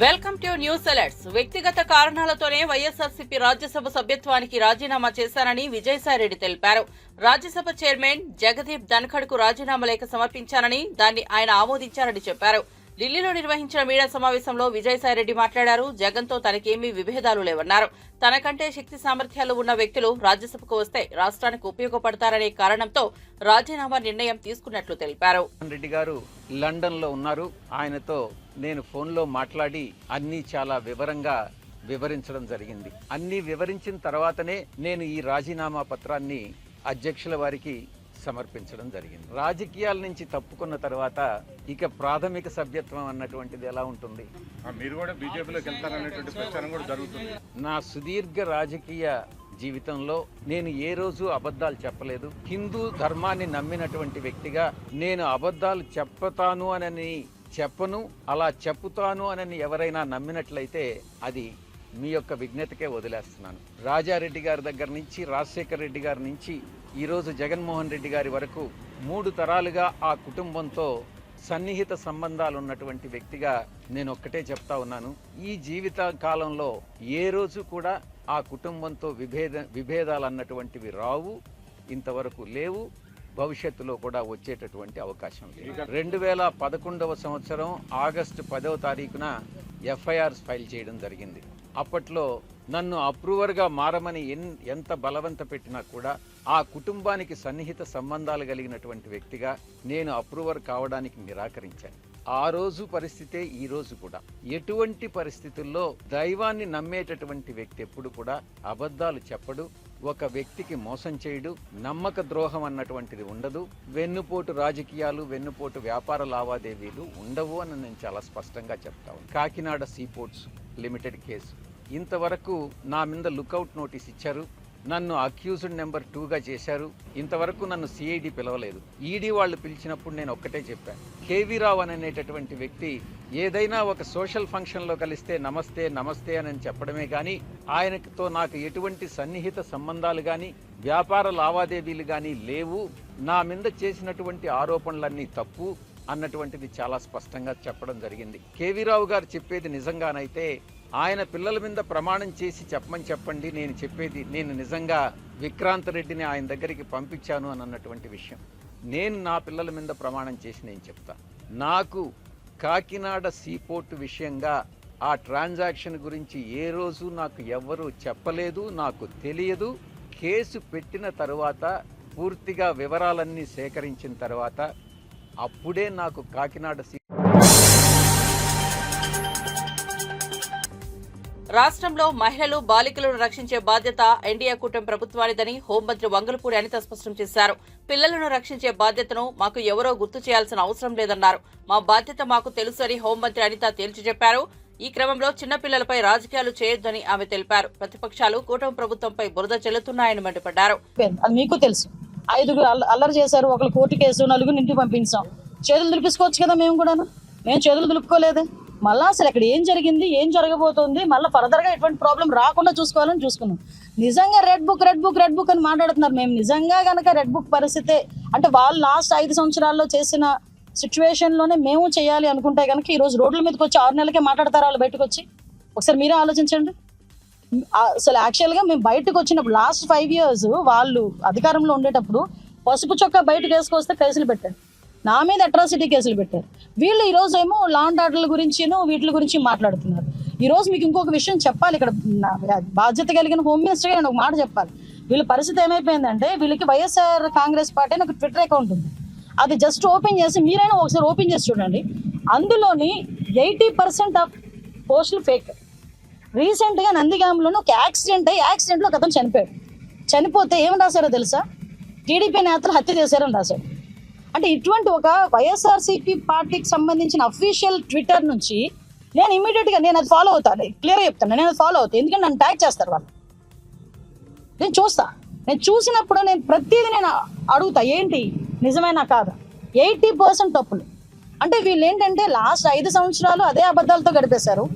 Welcome to news alerts. వ్యక్తిగత కారణాలతోనే వైఎస్ఆర్సీపీ రాజ్యసభ సభ్యత్వానికి రాజీనామా చేశానని విజయసాయిరెడ్డి తెలిపారు. రాజ్యసభ చైర్మన్ జగదీప్ ధన్ఖడ్ కు రాజీనామా లేఖ సమర్పించానని దాన్ని ఆయన ఆమోదించారని చెప్పారు. ఢిల్లీలో నిర్వహించిన మీడియా సమావేశంలో విజయసాయిరెడ్డి మాట్లాడారు. జగన్తో తనకేమీ విభేదాలు లేవన్నారు. తనకంటే శక్తి సామర్థ్యాలు ఉన్న వ్యక్తులు రాజ్యసభకు వస్తే రాష్ట్రానికి ఉపయోగపడతారనే కారణంతో రాజీనామా నిర్ణయం తీసుకున్నట్లు తెలిపారు. రెడ్డి గారు లండన్ లో ఉన్నారు. ఆయనతో నేను ఫోన్లో మాట్లాడి అన్ని చాలా వివరంగా వివరించడం జరిగింది. అన్ని వివరించిన తర్వాతనే నేను ఈ రాజీనామా పత్రాన్ని అధ్యక్షుల వారికి సమర్పించడం జరిగింది. రాజకీయాల నుంచి తప్పుకున్న తర్వాత ఇక ప్రాథమిక సభ్యత్వం అన్నటువంటిది ఎలా ఉంటుంది? మీరు కూడా బీజేపీలోకి వెళ్తారనేటువంటి ప్రచారం కూడా జరుగుతుంది. నా సుదీర్ఘ రాజకీయ జీవితంలో నేను ఏ రోజు అబద్ధాలు చెప్పలేదు. హిందూ ధర్మాన్ని నమ్మినటువంటి వ్యక్తిగా నేను అబద్ధాలు చెప్తాను అని చెప్పను. అలా చెప్పుతాను అని ఎవరైనా నమ్మినట్లయితే అది మీ యొక్క విజ్ఞతకే వదిలేస్తున్నాను. రాజారెడ్డి గారి దగ్గర నుంచి, రాజశేఖర రెడ్డి గారి నుంచి ఈరోజు జగన్మోహన్ రెడ్డి గారి వరకు 3 తరాలుగా ఆ కుటుంబంతో సన్నిహిత సంబంధాలు ఉన్నటువంటి వ్యక్తిగా నేను ఒక్కటే చెప్తా ఉన్నాను. ఈ జీవిత కాలంలో ఏ రోజు కూడా ఆ కుటుంబంతో విభేదాలు అన్నటువంటివి రావు, ఇంతవరకు లేవు, భవిష్యత్తులో కూడా వచ్చేటటువంటి అవకాశం లేదు. 2011వ సంవత్సరం ఆగస్టు 10వ తారీఖున ఎఫ్ఐఆర్ ఫైల్ చేయడం జరిగింది. అప్పట్లో నన్ను అప్రూవర్గా మారమని ఎంత బలవంత పెట్టినా కూడా ఆ కుటుంబానికి సన్నిహిత సంబంధాలు కలిగినటువంటి వ్యక్తిగా నేను అప్రూవర్ కావడానికి నిరాకరించాను. ఆ రోజు పరిస్థితే ఈ రోజు కూడా. ఎటువంటి పరిస్థితుల్లో దైవాన్ని నమ్మేటటువంటి వ్యక్తి ఎప్పుడు కూడా అబద్ధాలు చెప్పడు, ఒక వ్యక్తికి మోసం చేయడు, నమ్మక ద్రోహం అన్నటువంటిది ఉండదు, వెన్నుపోటు రాజకీయాలు, వెన్నుపోటు వ్యాపార లావాదేవీలు ఉండవు అని నేను చాలా స్పష్టంగా చెప్తాను. కాకినాడ సీపోర్ట్స్ లిమిటెడ్ కేసు ఇంతవరకు నా మీద లుకౌట్ నోటీస్ ఇచ్చారు. నన్ను అక్యూజ్డ్ నెంబర్ 2గా చేశారు. ఇంతవరకు నన్ను సిఐడి పిలవలేదు. ఈడీ వాళ్ళు పిలిచినప్పుడు నేను ఒక్కటే చెప్పాను, కేవీ రావు అనేటటువంటి వ్యక్తి ఏదైనా ఒక సోషల్ ఫంక్షన్లో కలిస్తే నమస్తే నమస్తే అని చెప్పడమే కానీ ఆయనతో నాకు ఎటువంటి సన్నిహిత సంబంధాలు కానీ వ్యాపార లావాదేవీలు కానీ లేవు, నా మీద చేసినటువంటి ఆరోపణలన్నీ తప్పు అన్నటువంటిది చాలా స్పష్టంగా చెప్పడం జరిగింది. కేవీ రావు గారు చెప్పేది నిజంగానైతే ఆయన పిల్లల మీద ప్రమాణం చేసి చెప్పమని చెప్పండి. నేను చెప్పేది, నేను నిజంగా విక్రాంత్ రెడ్డిని ఆయన దగ్గరికి పంపించాను అని అన్నటువంటి విషయం నేను నా పిల్లల మీద ప్రమాణం చేసి నేను చెప్తా. నాకు కాకినాడ సీపోర్టు విషయంగా ఆ ట్రాన్సాక్షన్ గురించి ఏ రోజు నాకు ఎవ్వరూ చెప్పలేదు, నాకు తెలియదు. కేసు పెట్టిన తర్వాత పూర్తిగా వివరాలన్నీ సేకరించిన తర్వాత అప్పుడే నాకు కాకినాడ రాష్ట్రంలో మహిళలు, బాలికలను రక్షించే బాధ్యత ఎన్డీఏ కూటమి ప్రభుత్వానిదని హోంమంత్రి వంగలపూడి అనిత స్పష్టం చేశారు. పిల్లలను రక్షించే బాధ్యతను మాకు ఎవరో గుర్తు చేయాల్సిన అవసరం లేదన్నారు. మా బాధ్యత మాకు తెలుసు అని హోంమంత్రి అనిత తేల్చి చెప్పారు. ఈ క్రమంలో చిన్నపిల్లలపై రాజకీయాలు చేయొద్దని ఆమె తెలిపారు. ప్రతిపక్షాలు కూటమి ప్రభుత్వంపై బురద చెల్లుతున్నాయని మండిపడ్డారు. మీకు తెలుసు, 5 అల్లరి చేశారు, ఒకరు కోర్టు కేసు, 4 ఇంటికి పంపించాం. చేతులు దులిపించుకోవచ్చు కదా, మేము చేతులు దులుపుకోలేదే. మళ్ళీ అసలు ఇక్కడ ఏం జరిగింది, ఏం జరగబోతోంది, మళ్ళీ ఫర్దర్ గా ఎటువంటి ప్రాబ్లం రాకుండా చూసుకోవాలని చూసుకున్నాం. నిజంగా రెడ్ బుక్ అని మాట్లాడుతున్నారు. మేము నిజంగా గనక రెడ్ బుక్ పరిస్థితే అంటే వాళ్ళు లాస్ట్ 5 సంవత్సరాల్లో చేసిన సిచ్యువేషన్ లోనే మేము చేయాలి అనుకుంటే కనుక ఈ రోజు రోడ్ల మీదకి వచ్చి 6 నెలలకే మాట్లాడతారు వాళ్ళు బయటకు వచ్చి? ఒకసారి మీరే ఆలోచించండి. అసలు యాక్చువల్ గా మేము బయటకు వచ్చినప్పుడు లాస్ట్ 5 years వాళ్ళు అధికారంలో ఉండేటప్పుడు పసుపు చొక్కా బయటకు వేసుకొస్తే కేసులు పెట్టారు, నా మీద అట్రాసిటీ కేసులు పెట్టారు. వీళ్ళు ఈ రోజు ఏమో లా అండ్ ఆర్డర్ల గురించి వీటి గురించి మాట్లాడుతున్నారు. ఈ రోజు మీకు ఇంకొక విషయం చెప్పాలి. ఇక్కడ బాధ్యత కలిగిన హోమ్ మినిస్టర్ నేను ఒక మాట చెప్పాలి. వీళ్ళ పరిస్థితి ఏమైపోయిందంటే వీళ్ళకి వైఎస్ఆర్ కాంగ్రెస్ పార్టీ అని ఒక ట్విట్టర్ అకౌంట్ ఉంది. అది జస్ట్ ఓపెన్ చేసి మీరైనా ఒకసారి ఓపెన్ చేసి చూడండి. అందులోని 80% ఆఫ్ పోస్టులు ఫేక్. రీసెంట్ గా నందిగాంలోనే ఒక యాక్సిడెంట్ లో ఒక అతను చనిపోయాడు. చనిపోతే ఏమని రాశారో తెలుసా? టీడీపీ నేతలు హత్య చేశారని రాశాడు. అంటే ఇటువంటి ఒక వైఎస్ఆర్సీపీ పార్టీకి సంబంధించిన అఫీషియల్ ట్విట్టర్ నుంచి నేను ఇమీడియట్ గా నేను అది ఫాలో అవుతాను. క్లియర్ గా చెప్తాను, నేను అది ఫాలో అవుతాను. ఎందుకంటే నన్ను ట్యాగ్ చేస్తారు వాళ్ళు. నేను చూస్తా, నేను చూసినప్పుడు నేను ప్రతిదీ నేను అడుగుతా, ఏంటి నిజమేనా కాదా. 80% తప్పులు. అంటే వీళ్ళు ఏంటంటే లాస్ట్ 5 సంవత్సరాలు అదే అబద్ధాలతో గడిపేశారు.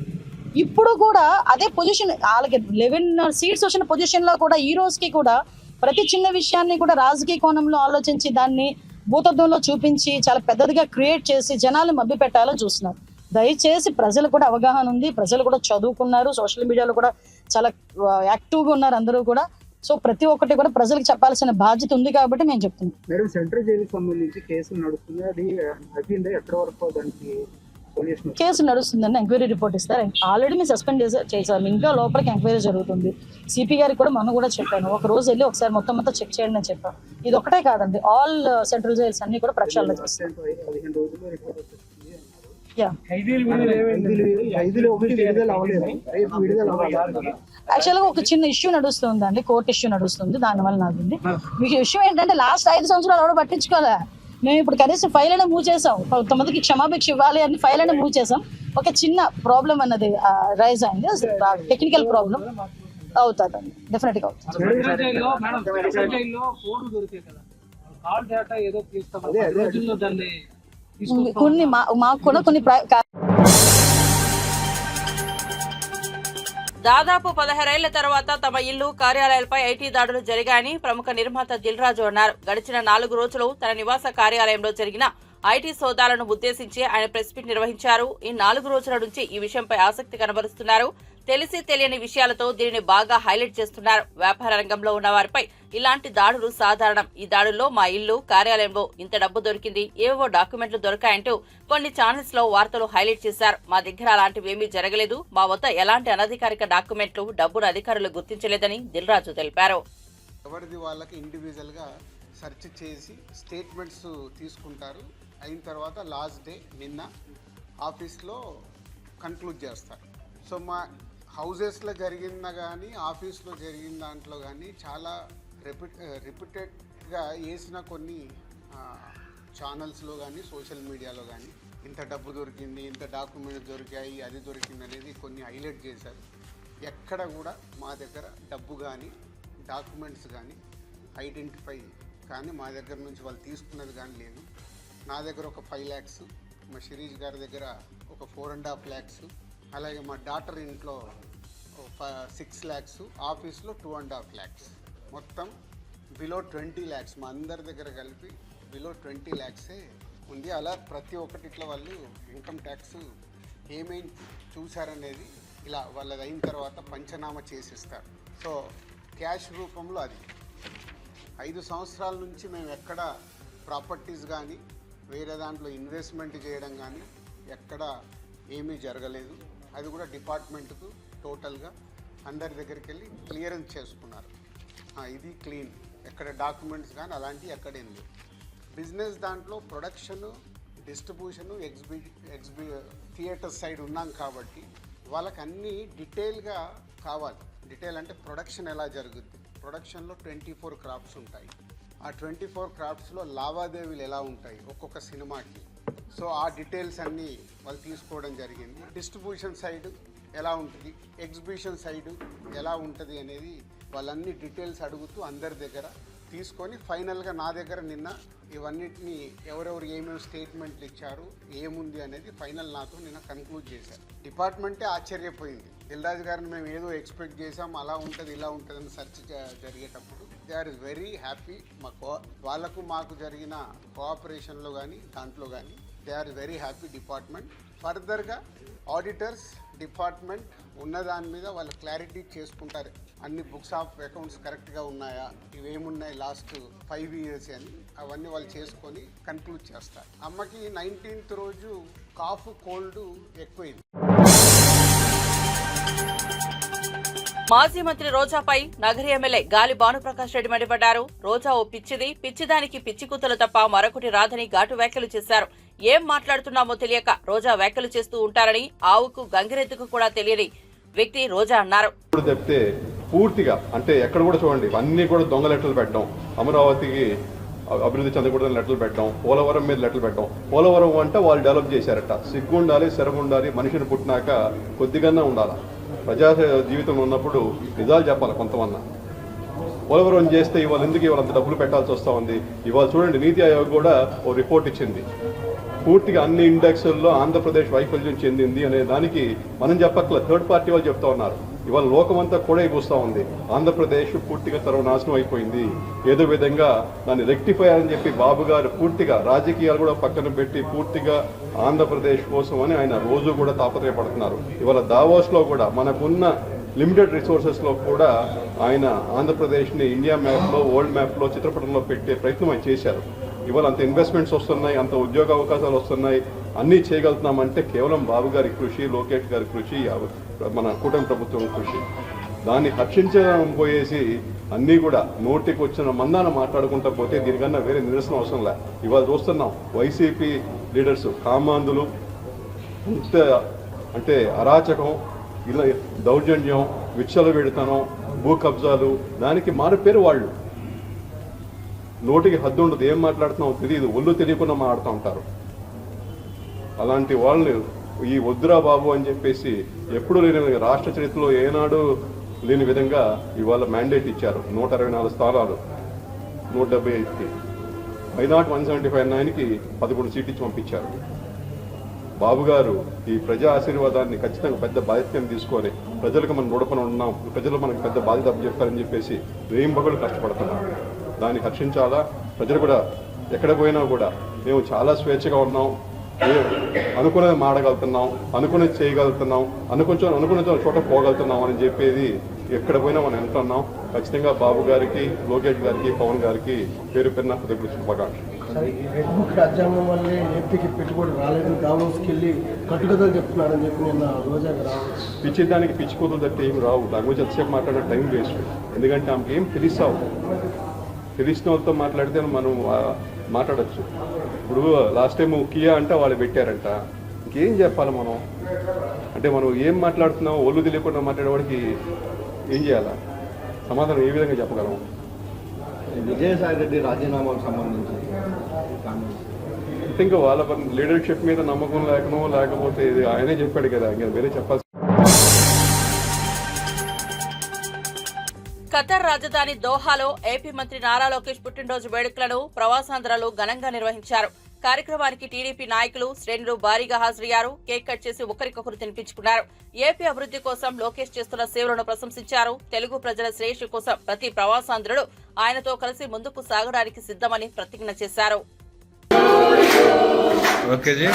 ఇప్పుడు కూడా అదే పొజిషన్, వాళ్ళకి 11 సీట్స్ వచ్చిన పొజిషన్ లో కూడా ఈ రోజుకి కూడా ప్రతి చిన్న విషయాన్ని కూడా రాజకీయ కోణంలో ఆలోచించి దాన్ని భూతత్వంలో చూపించి చాలా పెద్దదిగా క్రియేట్ చేసి జనాలు మభ్య పెట్టాలని చూస్తున్నారు. దయచేసి ప్రజలు కూడా అవగాహన ఉంది, ప్రజలు కూడా చదువుకున్నారు, సోషల్ మీడియాలో కూడా చాలా యాక్టివ్గా ఉన్నారు అందరూ కూడా. సో ప్రతి ఒక్కటి కూడా ప్రజలకు చెప్పాల్సిన బాధ్యత ఉంది కాబట్టి మేము చెప్తున్నాం. మేడం, సెంట్రల్ జైలుకి సంబంధించి కేసు నడుస్తుంది, అది అయిందా? ఎక్కడ వరకు దానికి కేసు నడుస్తుందని ఎంక్వైరీ రిపోర్ట్ ఇస్తారు. ఆల్రెడీ మేము సస్పెండ్ చేసాం, ఇంకా లోపలికి ఎంక్వైరీ జరుగుతుంది. సిపి గారికి కూడా మొన్న కూడా చెప్పాను, ఒక రోజు వెళ్ళి ఒకసారి మొత్తం చెక్ చేయండి అని చెప్పాను. ఇది ఒకటే కాదండి, ఆల్ సెంట్రల్ జైల్స్ అన్ని కూడా ప్రక్షాళన చేస్తాం. 15 రోజుల్లో రిపోర్ట్ వచ్చేస్తుంది. యాక్చువల్ గా ఒక చిన్న ఇష్యూ నడుస్తుందండి, కోర్టు ఇష్యూ నడుస్తుంది, దానివల్ల నాకుంది. మీకు ఇష్యూ ఏంటంటే లాస్ట్ 5 సంవత్సరాలు ఎవరు పట్టించుకోలే. మేము ఇప్పుడు కనీసం ఫైల్ అయినా మూవ్ చేసాం, కొంతమందికి క్షమాభిక్ష ఇవ్వాలి అని ఫైల్ అయినా మూవ్ చేసాం. ఒక చిన్న ప్రాబ్లం అన్నది రైజ్ అయింది, టెక్నికల్ ప్రాబ్లం అవుతుందండి, డెఫినెట్ గా అవుతుంది. కొన్ని మాకు కూడా కొన్ని దాదాపు 16 ఏళ్ల తర్వాత తమ ఇల్లు, కార్యాలయాలపై ఐటీ దాడులు జరిగాయని ప్రముఖ నిర్మాత దిల్ రాజు అన్నారు. గడిచిన 4 రోజులు తన నివాస కార్యాలయంలో జరిగిన ఐటీ సోదాలను ఉద్దేశించి ఆయన ప్రెస్ మీట్ నిర్వహించారు. ఈ 4 రోజుల నుంచి ఈ విషయంపై ఆసక్తి కనబరుస్తున్నారు. తెలిసి తెలియని విషయాలతో దీనిని బాగా హైలైట్ చేస్తున్నారు. వ్యాపార రంగంలో ఉన్న వారిపై ఇలాంటి దాడులు సాధారణం. ఈ దాడుల్లో మా ఇల్లు, కార్యాలయంలో ఇంత డబ్బు దొరికింది, ఏవో డాక్యుమెంట్లు దొరికాయంటూ కొన్ని ఛానల్స్ లో వార్తలు హైలైట్ చేశారు. మా దగ్గర అలాంటివేమీ జరగలేదు, మా వద్ద ఎలాంటి అనధికారిక డాక్యుమెంట్లు, డబ్బును అధికారులు గుర్తించలేదని దిల్ రాజు తెలిపారు. ఎవరిది వాళ్ళకి ఇండివిజువల్ గా సెర్చ్ చేసి స్టేట్మెంట్స్ తీసుకుంటారు. అయిన తర్వాత లాస్ట్ డే నిన్న ఆఫీస్లో కన్క్లూడ్ చేస్తారు. సో మా హౌజెస్లో జరిగిందా కానీ ఆఫీస్లో జరిగిన దాంట్లో కానీ చాలా రిపీటెడ్గా వేసిన కొన్ని ఛానల్స్లో కానీ సోషల్ మీడియాలో కానీ ఇంత డబ్బు దొరికింది, ఇంత డాక్యుమెంట్స్ దొరికాయి, అది దొరికింది అనేది కొన్ని హైలైట్ చేశారు. ఎక్కడ కూడా మా దగ్గర డబ్బు కానీ డాక్యుమెంట్స్ కానీ ఐడెంటిఫై కానీ మా దగ్గర నుంచి వాళ్ళు తీసుకున్నది కానీ లేదు. నా దగ్గర ఒక 5 lakhs, మా శిరీష్ గారి దగ్గర ఒక 4.5 lakhs, అలాగే మా డాటర్ ఇంట్లో 6 lakhs, ఆఫీస్లో 2.5 lakhs, మొత్తం బిలో 20 lakhs. మా అందరి దగ్గర కలిపి బిలో 20 lakhs ఉంది. అలా ప్రతి ఒక్కటి ఇట్లా వాళ్ళు ఇన్కమ్ ట్యాక్స్ ఏమేమి చూశారనేది ఇలా వాళ్ళది అయిన తర్వాత పంచనామా చేసిస్తారు. సో క్యాష్ రూపంలో అది 5 సంవత్సరాల నుంచి మేము ఎక్కడ ప్రాపర్టీస్ కానీ వేరే దాంట్లో ఇన్వెస్ట్మెంట్ చేయడం కానీ ఎక్కడ ఏమీ జరగలేదు. అది కూడా డిపార్ట్మెంట్కు టోటల్గా అందరి దగ్గరికి వెళ్ళి క్లియరెన్స్ చేసుకున్నారు. ఇది క్లీన్, ఎక్కడ డాక్యుమెంట్స్ కానీ అలాంటివి ఎక్కడేం లేవు. బిజినెస్ దాంట్లో ప్రొడక్షను, డిస్ట్రిబ్యూషను, థియేటర్ సైడ్ ఉన్నాం కాబట్టి వాళ్ళకి అన్నీ డీటెయిల్గా కావాలి. డీటెయిల్ అంటే ప్రొడక్షన్ ఎలా జరుగుద్ది, ప్రొడక్షన్లో 24 క్రాఫ్ట్స్ ఉంటాయి. ఆ 24 క్రాఫ్ట్స్లో లావాదేవీలు ఎలా ఉంటాయి ఒక్కొక్క సినిమాకి. సో ఆ డీటెయిల్స్ అన్నీ వాళ్ళు తీసుకోవడం జరిగింది. డిస్ట్రిబ్యూషన్ సైడ్ ఎలా ఉంటుంది, ఎగ్జిబిషన్ సైడ్ ఎలా ఉంటుంది అనేది వాళ్ళన్ని డీటెయిల్స్ అడుగుతూ అందరి దగ్గర తీసుకొని ఫైనల్గా నా దగ్గర నిన్న ఇవన్నిటిని ఎవరెవరు ఏమేమి స్టేట్మెంట్లు ఇచ్చారు, ఏముంది అనేది ఫైనల్ నాతో నిన్న కన్క్లూడ్ చేశారు. డిపార్ట్మెంటే ఆశ్చర్యపోయింది. దిల్ రాజు గారిని మేము ఏదో ఎక్స్పెక్ట్ చేసాం, అలా ఉంటుంది ఇలా ఉంటుంది అని సెర్చ్ జరిగేటప్పుడు దే ఆర్ వెరీ హ్యాపీ. వాళ్ళకు మాకు జరిగిన కోఆపరేషన్లో కానీ దాంట్లో కానీ they are very happy department. ఫర్దర్గా ఆడిటర్స్ డిపార్ట్మెంట్ ఉన్న దాని మీద వాళ్ళు క్లారిటీ చేసుకుంటారు. అన్ని బుక్స్ ఆఫ్ అకౌంట్స్ కరెక్ట్గా ఉన్నాయా, ఇవేమున్నాయి లాస్ట్ 5 years అని అవన్నీ వాళ్ళు చేసుకొని కన్క్లూడ్ చేస్తారు. అమ్మకి 19th రోజు కాఫ్, కోల్డ్ ఎక్కువైంది. మాజీ మంత్రి రోజాపై నగరి ఎమ్మెల్యే గాలి భానుప్రకాష్ రెడ్డి మండిపడ్డారు. రోజా ఓ పిచ్చిది, పిచ్చిదానికి పిచ్చి కూతలు తప్ప మరొకటి రాదని ఘాటు వ్యాఖ్యలు చేశారు. ఏం మాట్లాడుతున్నామో తెలియక రోజా వ్యాఖ్యలు చేస్తూ ఉంటారని, ఆవుకు గంగిరెద్దుకు కూడా తెలియని వ్యక్తి రోజా అన్నారు. చెప్తే పూర్తిగా అంటే ఎక్కడ కూడా చూడండి అన్ని కూడా దొంగ లెటర్లు పెట్టడం, అమరావతికి అభివృద్ధి చెందకూడదని లెటర్లు పెట్టడం, పోలవరం మీద లెటర్లు పెట్టడం. పోలవరం అంటే వాళ్ళు డెవలప్ చేశారట. సిగ్గుండాలి, శరగుండాలి, మనిషిని పుట్టినాక కొద్దిగానే ఉండాలి. ప్రజా జీవితంలో ఉన్నప్పుడు నిజాలు చెప్పాలి కొంతమంది. పోలవరం చేస్తే ఇవాళ ఎందుకు ఇవాళ అంత డబ్బులు పెట్టాల్సి వస్తూ ఉంది. ఇవాళ చూడండి నీతి ఆయోగ్ కూడా ఓ రిపోర్ట్ ఇచ్చింది. పూర్తిగా అన్ని ఇండెక్స్ల్లో ఆంధ్రప్రదేశ్ వైఫల్యం చెందింది అనే దానికి మనం చెప్పట్లేదు, థర్డ్ పార్టీ వాళ్ళు చెప్తా ఉన్నారు. ఇవాళ లోకమంతా కూడా కూస్తూ ఉంది. ఆంధ్రప్రదేశ్ పూర్తిగా సర్వనాశనం అయిపోయింది. ఏదో విధంగా దాన్ని రెక్టిఫై అని చెప్పి బాబు గారు పూర్తిగా రాజకీయాలు కూడా పక్కన పెట్టి పూర్తిగా ఆంధ్రప్రదేశ్ కోసం అని ఆయన రోజు కూడా తాపత్రయపడుతున్నారు. ఇవాళ దావోస్లో కూడా మనకున్న లిమిటెడ్ రిసోర్సెస్లో కూడా ఆయన ఆంధ్రప్రదేశ్ని ఇండియా మ్యాప్లో, వరల్డ్ మ్యాప్లో, చిత్రపటంలో పెట్టే ప్రయత్నం ఆయన చేశారు. ఇవాళ అంత ఇన్వెస్ట్మెంట్స్ వస్తున్నాయి, అంత ఉద్యోగ అవకాశాలు వస్తున్నాయి, అన్నీ చేయగలుగుతున్నామంటే కేవలం బాబు గారి కృషి, లోకేష్ గారి కృషి, మన కూటమి ప్రభుత్వం కృషి. దాన్ని హర్షించడం పోయేసి అన్నీ కూడా నోటికి వచ్చిన మందాన మాట్లాడుకుంటా పోతే దీనికన్నా వేరే నిరసన అవసరం లే. ఇవాళ చూస్తున్నాం వైసీపీ లీడర్స్ కామాంధులు, ఇంత అంటే అరాచకం, ఇలా దౌర్జన్యం, విచ్చలవిడితనం, భూ కబ్జాలు, దానికి మారు పేరు వాళ్ళు. నోటికి హద్దు ఉండదు, ఏం మాట్లాడుతున్నామో తెలియదు, ఒళ్ళు తెలియకుండా మాట్లాడుతూ ఉంటారు. అలాంటి వాళ్ళని ఈ వద్దురా బాబు అని చెప్పేసి ఎప్పుడు లేని రాష్ట్ర చరిత్రలో ఏనాడు లేని విధంగా ఇవాళ మ్యాండేట్ ఇచ్చారు. 124 స్థానాలు 175కి, 175/9కి 11 సీట్లు ఇచ్చి పంపించారు. బాబు గారు ఈ ప్రజా ఆశీర్వాదాన్ని ఖచ్చితంగా పెద్ద బాధ్యతను తీసుకొని ప్రజలకు మనం రుణపడి ఉన్నాం, ప్రజలు మనకు పెద్ద బాధ్యత అప్పచెప్పారని చెప్పేసి రేయింబగళ్ళు కష్టపడుతున్నారు. దాన్ని హర్షించాలా. ప్రజలు కూడా ఎక్కడ పోయినా కూడా మేము చాలా స్వేచ్ఛగా ఉన్నాం, అనుకున్నది మాడగలుగుతున్నాం, అనుకున్నది చేయగలుగుతున్నాం, అనుకున్న చోట పోగలుగుతున్నాం అని చెప్పేది ఎక్కడ పోయినా మనం వింటున్నాం. ఖచ్చితంగా బాబు గారికి, లోకేష్ గారికి, పవన్ గారికి పేరు పేరున హృదయపూర్వక శుభాకాంక్షలు. రెడ్ బుక్ రాజ్యాంగం వల్లే ఏపీకి పెట్టుబడి రాలేదు, దావోస్కి వెళ్ళి కట్టుకథలు చెప్తున్నారని చెప్పి నిన్న రోజా రావచ్చు. పిచ్చి దానికి పిచ్చి కూతురు తట్టి ఏం రావు. దాని గురించి ఎంతసేపు మాట్లాడే టైం వేస్ట్. ఎందుకంటే ఆమెకి ఏం తెలిసావు, తెలిసిన వాళ్ళతో మాట్లాడితే మనం మాట్లాడచ్చు. ఇప్పుడు లాస్ట్ టైం కియా అంటే వాళ్ళు పెట్టారంట, ఇంకేం చెప్పాలి మనం? అంటే మనం ఏం మాట్లాడుతున్నాం ఒళ్ళు తెలియకుండా మాట్లాడేవాడికి ఏం చేయాలా? సమాధానం ఏ విధంగా చెప్పగలం? విజయసాయి రెడ్డి రాజీనామాకు సంబంధించి ఇంకా వాళ్ళ లీడర్షిప్ మీద నమ్మకం లేకనో, లేకపోతే ఇది ఆయనే చెప్పాడు కదా, ఇంకా వేరే చెప్పాల్సి. ఖతర్ రాజధాని దోహాలో ఏపీ మంత్రి నారా లోకేష్ పుట్టినరోజు వేడుకలను ప్రవాసాంధ్రులు ఘనంగా నిర్వహించారు. కార్యక్రమానికి టీడీపీ నాయకులు, శ్రేణులు భారీగా హాజరయ్యారు. కేక్ కట్ చేసి ఒకరికొకరు తినిపించుకున్నారు. ఏపీ అభివృద్ధి కోసం లోకేష్ చేస్తున్న సేవలను ప్రశంసించారు. తెలుగు ప్రజల శ్రేయస్సు కోసం ప్రతి ప్రవాసాంధ్రుడు ఆయనతో కలిసి ముందుకు సాగడానికి సిద్ధమని ప్రతిజ్ఞ చేశారు. Okay G.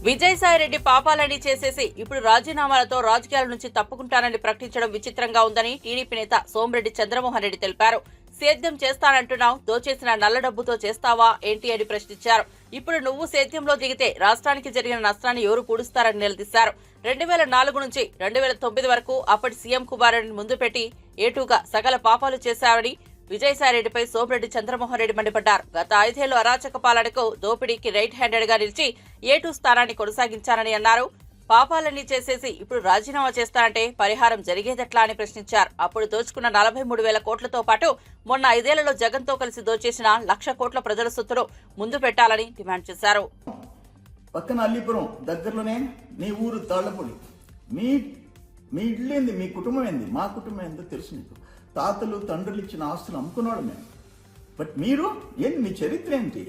విజయసాయిరెడ్డి పాపాలని చేసేసి ఇప్పుడు రాజీనామాలతో రాజకీయాల నుంచి తప్పుకుంటానని ప్రకటించడం విచిత్రంగా ఉందని టీడీపీ నేత సోమిరెడ్డి చంద్రమోహన్ రెడ్డి తెలిపారు. సేద్యం చేస్తానంటున్నావు, దోచేసిన నల్ల డబ్బుతో చేస్తావా ఏంటి అని ప్రశ్నించారు. ఇప్పుడు నువ్వు సేద్యంలో దిగితే రాష్ట్రానికి జరిగిన నష్టాన్ని ఎవరు పూడుస్తారని నిలదీశారు. 2004 నుంచి 2009 వరకు అప్పటి సీఎం కుమారుడిని ముందు పెట్టి ఏటూగా సకల పాపాలు చేశారని విజయసాయిరెడ్డిపై సోమిరెడ్డి చంద్రమోహన్ రెడ్డి మండిపడ్డారు. గత 5 ఏళ్లు అరాచక పాలనకు, దోపిడీకి రైట్ హ్యాండెడ్ గా నిలిచి A2 స్థానాన్ని కొనసాగించారని అన్నారు. పాపాలన్నీ చేసేసి ఇప్పుడు రాజీనామా చేస్తారంటే పరిహారం జరిగేదెట్లా అని ప్రశ్నించారు. అప్పుడు దోచుకున్న 43,000 కోట్లతో పాటు మొన్న 5 ఏళ్లలో జగన్తో కలిసి దోచేసిన 1,00,000 కోట్ల ప్రజల సొత్తును ముందు పెట్టాలని డిమాండ్ చేశారు. పక్కన అల్లీపురం దగ్గరలోనే మీ ఊరు తాళ్లపూడి, మీ మీ ఇల్లు ఏంది, మీ కుటుంబం ఏంది, మా కుటుంబం ఏందో తెలుసు నీకు. తాతలు తండ్రులు ఇచ్చిన ఆస్తులు అమ్ముకున్నాడు మేము. బట్ మీరు ఏంటి, మీ చరిత్ర ఏంటి?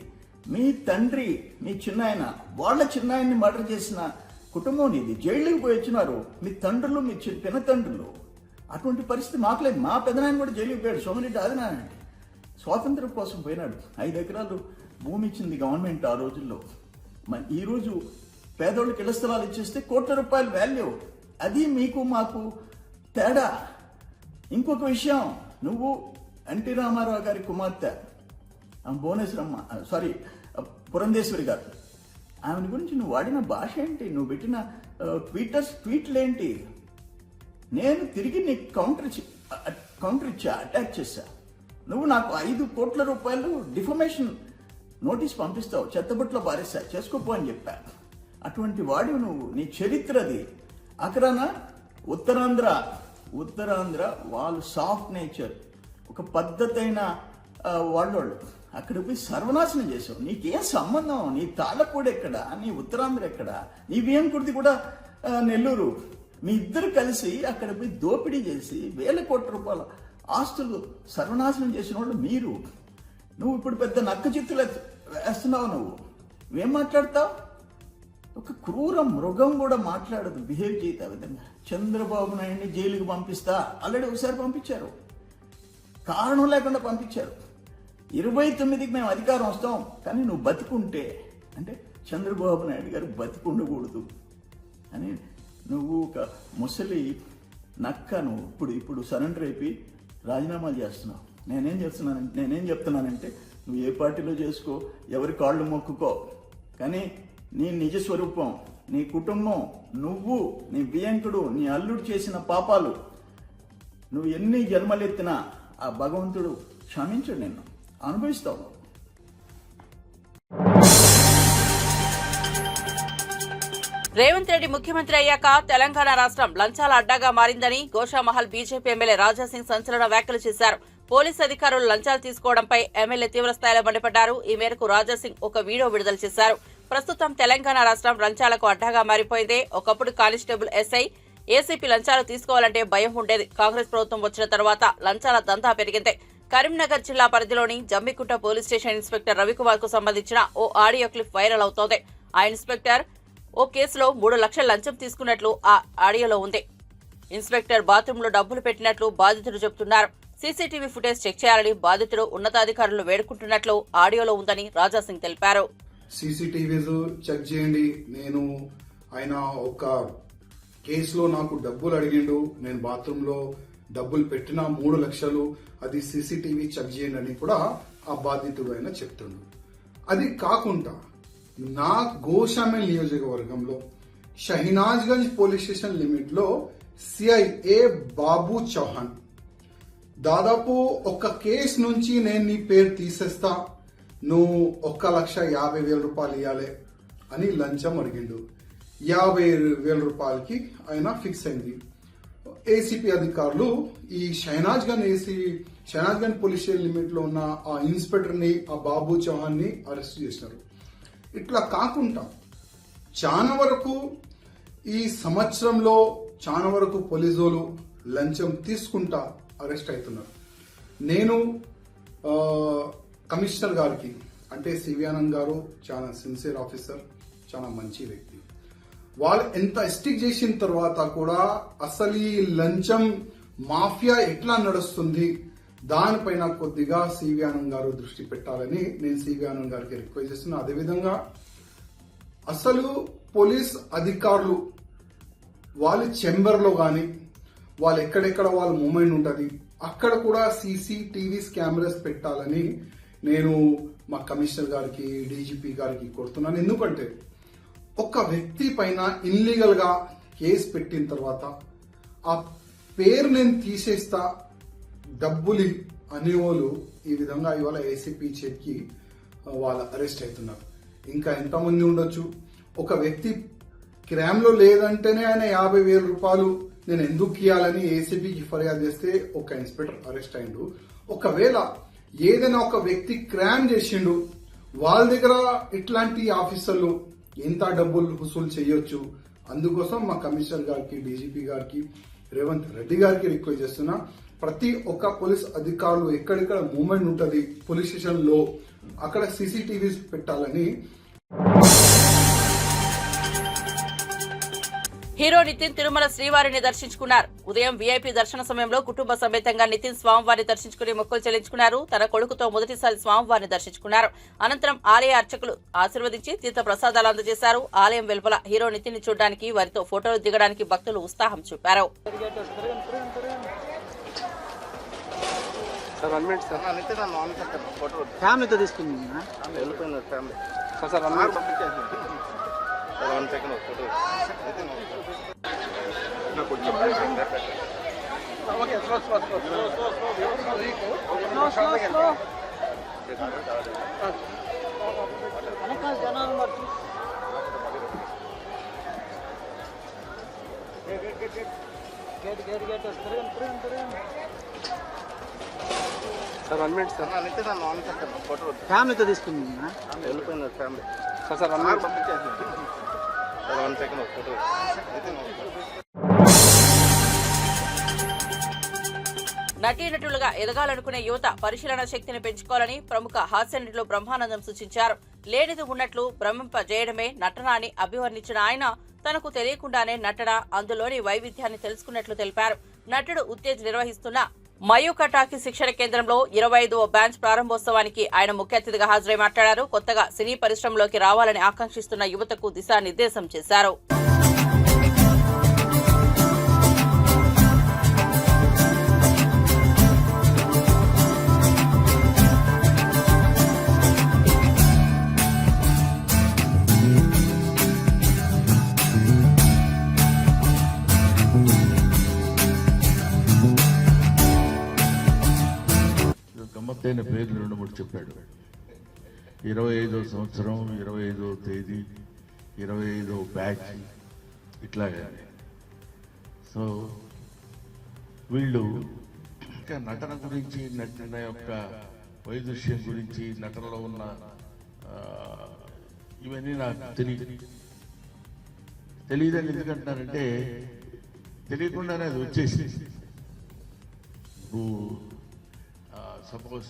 మీ తండ్రి, మీ చిన్నాయన, వాళ్ళ చిన్నాయన్ని మర్డర్ చేసిన కుటుంబం నీది. జైలుకి పోయి వచ్చినారు మీ తండ్రులు, మీ పినతండ్రులు. అటువంటి పరిస్థితి మాకు లేదు. మా పెదనాయన కూడా జైలుకి పోయాడు, సోమిరెడ్డి ఆదినారాయణ. స్వాతంత్రం కోసం పోయినాడు. 5 ఎకరాలు భూమి ఇచ్చింది గవర్నమెంట్ ఆ రోజుల్లో. ఈరోజు పేదోళ్ళకి ఇళ్ల స్థలాలు ఇచ్చేస్తే కోట్ల రూపాయల వాల్యూ. అది మీకు మాకు తేడా. ఇంకొక విషయం, నువ్వు ఎన్టీ రామారావు గారి కుమార్తె పురంధేశ్వరి గారు, ఆమె గురించి నువ్వు వాడిన భాష ఏంటి, నువ్వు పెట్టిన ట్వీట్లు ఏంటి? నేను తిరిగి నీకు కౌంటర్ ఇచ్చా, అటాక్ చేశా. నువ్వు నాకు 5 కోట్ల రూపాయలు డిఫమేషన్ నోటీస్ పంపిస్తావు, చెత్తబుట్లో పారేసా, చేసుకోపో అని చెప్పా. అటువంటి వాడివి నువ్వు. నీ చరిత్రది. అక్కడనా ఉత్తరాంధ్ర వాళ్ళు సాఫ్ట్ నేచర్, ఒక పద్ధతైన వాళ్ళు. అక్కడ పోయి సర్వనాశనం చేసావు. నీకేం సంబంధం? నీ తాళ్ళపూడి ఎక్కడ, నీ ఉత్తరాంధ్ర ఎక్కడ, నీ బియ్యంకుర్తి కూడా నెల్లూరు. మీ ఇద్దరు కలిసి అక్కడ పోయి దోపిడీ చేసి 1000 కోట్ల రూపాయల ఆస్తులు సర్వనాశనం చేసిన వాళ్ళు మీరు. నువ్వు ఇప్పుడు పెద్ద నక్క చిత్తులు వేస్తున్నావు. నువ్వేం మాట్లాడతావు? ఒక క్రూర మృగం కూడా మాట్లాడదు, బిహేవ్ చేయతా విధంగా. చంద్రబాబు నాయుడిని జైలుకి పంపిస్తా, ఆల్రెడీ ఒకసారి పంపించారు, కారణం లేకుండా పంపించారు. 29కి మేము అధికారం వస్తాం, కానీ నువ్వు బతికుంటే, అంటే చంద్రబాబు నాయుడు గారు బతికుండకూడదు అని నువ్వు ఒక ముసలి నక్క. నువ్వు ఇప్పుడు సరెండర్ అయిపోయి రాజీనామాలు చేస్తున్నావు. నేనేం చెప్తున్నానంటే నువ్వు ఏ పార్టీలో చేసుకో, ఎవరి కాళ్ళు మొక్కుకో, కానీ నీ నిజ స్వరూపం, నీ కుటుంబం, నువ్వు, నీ బియ్యంకుడు, నీ అల్లుడు చేసిన పాపాలు, నువ్వు ఎన్ని జన్మలెత్తినా ఆ భగవంతుడు క్షమించడు, నిన్ను అనుభవిస్తావు. రేవంత్ రెడ్డి ముఖ్యమంత్రి అయ్యాక తెలంగాణ రాష్ట్రం లంచాల అడ్డాగా మారిందని గోషామహల్ బీజేపీ ఎమ్మెల్యే రాజాసింగ్ సంచలన వ్యాఖ్యలు చేశారు. పోలీసు అధికారులు లంచాలు తీసుకోవడంపై ఎమ్మెల్యే తీవ్రస్థాయిలో మండిపడ్డారు. ఈ మేరకు రాజాసింగ్ ఒక వీడియో విడుదల చేశారు. ప్రస్తుతం తెలంగాణ రాష్ట్రం లంచాలకు అడ్డాగా మారిపోయింది. ఒకప్పుడు కానిస్టేబుల్, ఎస్ఐ, ఏసీపీ లంచాలు తీసుకోవాలంటే భయం ఉండేది. కాంగ్రెస్ ప్రభుత్వం వచ్చిన తర్వాత లంచాల దందా పెరిగింది. కరీంనగర్ జిల్లా పరిధిలోని Jammikunta police station inspector Ravikumar కు సంబంధించిన ఓ ఆడియో క్లిప్ వైరల్ అవుతోంది. ఆ ఇన్స్పెక్టర్ ఓ కేసులో 3 లక్షల లంచం తీసుకున్నట్లు ఆ ఆడియోలో ఉంది. ఇన్స్పెక్టర్ బాత్రూంలో డబ్బులు పెట్టినట్లు బాధితుడు చెబుతున్నారు. సీసీటీవీ ఫుటేజ్ చెక్ చేయాలని బాధితుడు ఉన్నతాధికారులు వేడుకుంటున్నట్లు ఆడియోలో ఉందని రాజాసింగ్ తెలిపారు. సీసీటీవీస్ చెక్ చేయండి, నేను ఆయన ఒక కేసులో నాకు డబ్బులు అడిగిండు, నేను బాత్రూంలో డబ్బులు పెట్టిన 3 లక్షలు, అది సీసీటీవీ చెక్ చేయండి అని కూడా ఆ బాధితుడు ఆయన చెప్తుండు. అది కాకుండా నా గోషామల్ నియోజకవర్గంలో షహినాజ్గంజ్ పోలీస్ స్టేషన్ లిమిట్ లో సిఐఏ బాబు చౌహాన్ దాదాపు ఒక కేసు నుంచి నేను నీ పేరు తీసేస్తా, నువ్వు 1,50,000 రూపాయలు ఇవ్వాలి అని లంచం అడిగిండు. 50,000 రూపాయలకి ఆయన ఫిక్స్ అయింది. ఏసీపీ అధికారులు ఈ షహనాజ్గంజ్ పోలీస్ స్టేషన్ లిమిట్ లో ఉన్న ఆ ఇన్స్పెక్టర్ ని, ఆ బాబు చౌహాన్ ని అరెస్ట్ చేసినారు. ఇట్లా కాకుండా చాలా వరకు ఈ సంవత్సరంలో చాలా వరకు పోలీసులు లంచం తీసుకుంటా అరెస్ట్ అవుతున్నారు. నేను కమిషనర్ గారికి, అంటే సివి ఆనంద్ గారు చాలా సిన్సియర్ ఆఫీసర్, చాలా మంచి వ్యక్తి, వాళ్ళు ఎంత స్టిక్ చేసిన తర్వాత కూడా అసలు ఈ లంచం మాఫియా ఎట్లా నడుస్తుంది దానిపైన కొద్దిగా సివి ఆనంద్ గారు దృష్టి పెట్టాలని నేను సివి ఆనంద్ గారికి రిక్వెస్ట్ చేస్తున్నా. అదేవిధంగా అసలు పోలీస్ అధికారులు వాళ్ళ చెంబర్లో కానీ వాళ్ళు ఎక్కడెక్కడ వాళ్ళ మూమెంట్ ఉంటుంది అక్కడ కూడా సీసీటీవీస్ కెమెరాస్ పెట్టాలని నేను మా కమిషనర్ గారికి, డీజీపీ గారికి కోరుతున్నాను. ఎందుకంటే ఒక వ్యక్తి పైన ఇల్లీగల్ గా కేసు పెట్టిన తర్వాత ఆ పేరు నేను తీసేస్తా, డబ్బులు అనేవాళ్ళు ఈ విధంగా ఇవాళ ఏసీపీ చేతికి వాళ్ళు అరెస్ట్ అవుతున్నారు. ఇంకా ఎంతమంది ఉండొచ్చు? ఒక వ్యక్తి క్రైమ్ లో లేదంటేనే ఆయన 50,000 రూపాయలు నేను ఎందుకు ఇవ్వాలని ఏసీపీకి ఫిర్యాదు చేస్తే ఒక ఇన్స్పెక్టర్ అరెస్ట్ అయిండు. ఒకవేళ ఏదైనా ఒక వ్యక్తి క్రైమ్ చేసిండు, వాళ్ళ దగ్గర ఇట్లాంటి ఆఫీసర్లు ఎంత డబ్బులు వసూలు చేయొచ్చు అందుకోసం మా కమిషనర్ గారికి, డీజీపీ గారికి, రేవంత్ రెడ్డి గారికి రిక్వెస్ట్ చేస్తున్నా, ప్రతి ఒక్క పోలీస్ అధికారులు ఎక్కడెక్కడ మూవ్మెంట్ ఉంటుంది పోలీస్ స్టేషన్ లో అక్కడ సీసీటీవీస్ పెట్టాలని. హీరో నితిన్ తిరుమల శ్రీవారిని దర్శించుకున్నారు. ఉదయం వీఐపీ దర్శన సమయంలో కుటుంబ సమేతంగా నితిన్ స్వామివారిని దర్శించుకుని మొక్కులు చెల్లించుకున్నారు. తన కొడుకుతో మొదటిసారి స్వామివారిని దర్శించుకున్నారు. అనంతరం ఆలయ అర్చకులు ఆశీర్వదించి తీర్థ ప్రసాదాలు అందజేశారు. ఆలయం వెలుపల హీరో నితిన్ ని చూడడానికి, వారితో ఫోటోలు దిగడానికి భక్తులు ఉత్సాహం చూపారు. ఫ్యామిలీతో తీసుకుంది ఫ్యామిలీతో తీసుకుంది నటీనటులుగా ఎదగాలనుకునే యువత పరిశీలన శక్తిని పెంచుకోవాలని ప్రముఖ హాస్య నటులు బ్రహ్మానందం సూచించారు. లేనిది ఉన్నట్లు భ్రమింపజేయడమే నటన అని అభివర్ణించిన ఆయన తనకు తెలియకుండానే నటన, అందులోని వైవిధ్యాన్ని తెలుసుకున్నట్లు తెలిపారు. నటుడు ఉత్తేజ్ నిర్వహిస్తున్న మయూక టాకీ శిక్షణ కేంద్రంలో 25వ బ్యాచ్ ప్రారంభోత్సవానికి ఆయన ముఖ్య అతిథిగా హాజరై మాట్లాడారు. కొత్తగా సినీ పరిశ్రమలోకి రావాలని ఆకాంక్షిస్తున్న యువతకు దిశానిర్దేశం చేశారు. గమ్మత్తైన పేర్లు 2-3 చెప్పాడు. 25వ సంవత్సరం, 25వ తేదీ, 25వ బ్యాచ్, ఇట్లాగా. సో వీళ్ళు ఇంకా నటన గురించి, నటన యొక్క వైదుష్యం గురించి, నటనలో ఉన్న ఇవన్నీ నాకు తెలియదని ఎందుకంటున్నారంటే తెలియకుండానే అది వచ్చేసి. సపోజ్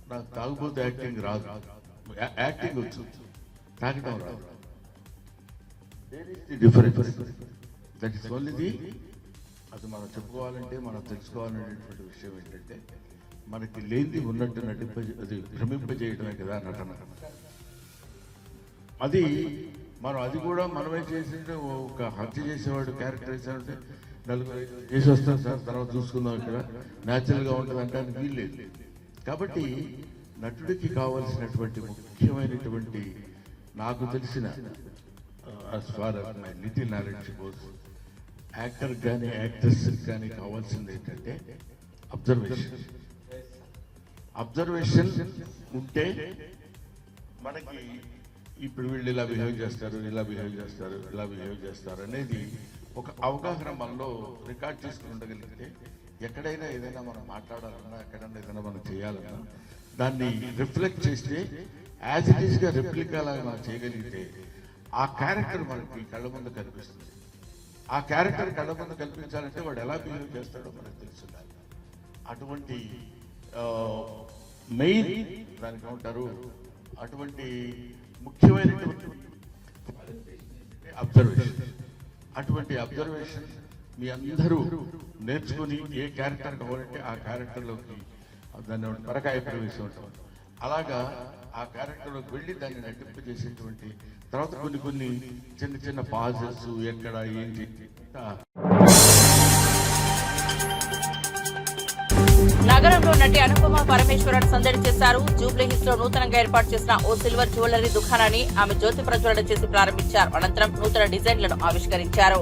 నాకు తాగుపోతే యాక్టింగ్ రాదు, యాక్టింగ్ వచ్చు, తాగడం రాదు. Difference that is only the. అది మనం చెప్పుకోవాలంటే, మనం తెలుసుకోవాలనేటువంటి విషయం ఏంటంటే, మనకి లేనిది ఉన్నట్టు అది భ్రమింపజేయడమే కదా నటన. అది మనం అది కూడా మనమే చేసింటే, ఒక హత్య చేసేవాడు క్యారెక్టర్ వేసామంటే 4-5 చేసి వస్తాం సార్, తర్వాత చూసుకుందాం, ఇక్కడ న్యాచురల్గా ఉంటుంది అంటే వీల్లేదు. కాబట్టి నటుడికి కావాల్సినటువంటి ముఖ్యమైనటువంటి, నాకు తెలిసిన as far as my little knowledge goes, actor కానీ యాక్ట్రెస్ కానీ కావాల్సింది ఏంటంటే అబ్జర్వేషన్ ఉంటే మనకి ఇప్పుడు వీళ్ళు ఇలా బిహేవ్ చేస్తారు, ఇలా బిహేవ్ చేస్తారు, ఇలా బిహేవ్ చేస్తారు అనేది ఒక అవగాహన మనలో రికార్డ్ చేసుకుని ఉండగలిగితే, ఎక్కడైనా ఏదైనా మనం మాట్లాడాలన్నా, ఎక్కడైనా ఏదైనా మనం చేయాలన్నా దాన్ని రిఫ్లెక్ట్ చేస్తే యాజ్ ఇట్ ఈస్గా రెప్లికాలాగా మనం చేయగలిగితే ఆ క్యారెక్టర్ మనకి కళ్ళ ముందు కనిపిస్తుంది. ఆ క్యారెక్టర్ కళ్ళ ముందు కనిపించాలంటే వాడు ఎలా బిహేవ్ చేస్తాడో మనకు తెలుస్తుంది. అటువంటి మెయిన్ దానికి ఉంటారు, అటువంటి ముఖ్యమైనటువంటి అబ్జర్వేషన్. అటువంటి అబ్జర్వేషన్ మీ అందరూ నేర్చుకుని ఏ క్యారెక్టర్ కావాలంటే ఆ క్యారెక్టర్లోకి దాన్ని పరకాయ ప్రవేశం ఉంటాం. అలాగా ఆ క్యారెక్టర్లోకి వెళ్ళి దాన్ని నటింపజేసేటువంటి తర్వాత కొన్ని చిన్న చిన్న పాజెస్ ఎక్కడ ఏంటి. నగరంలో నటి అనుపమ పరమేశ్వరన్ సందడి చేశారు. జూబ్లీ హిల్స్ లో నూతనంగా ఏర్పాటు చేసిన ఓ సిల్వర్ జ్యువెలరీ దుకాణాన్ని ఆమె జ్యోతి ప్రజ్వలన చేసి ప్రారంభించారు. అనంతరం నూతన డిజైన్లను ఆవిష్కరించారు.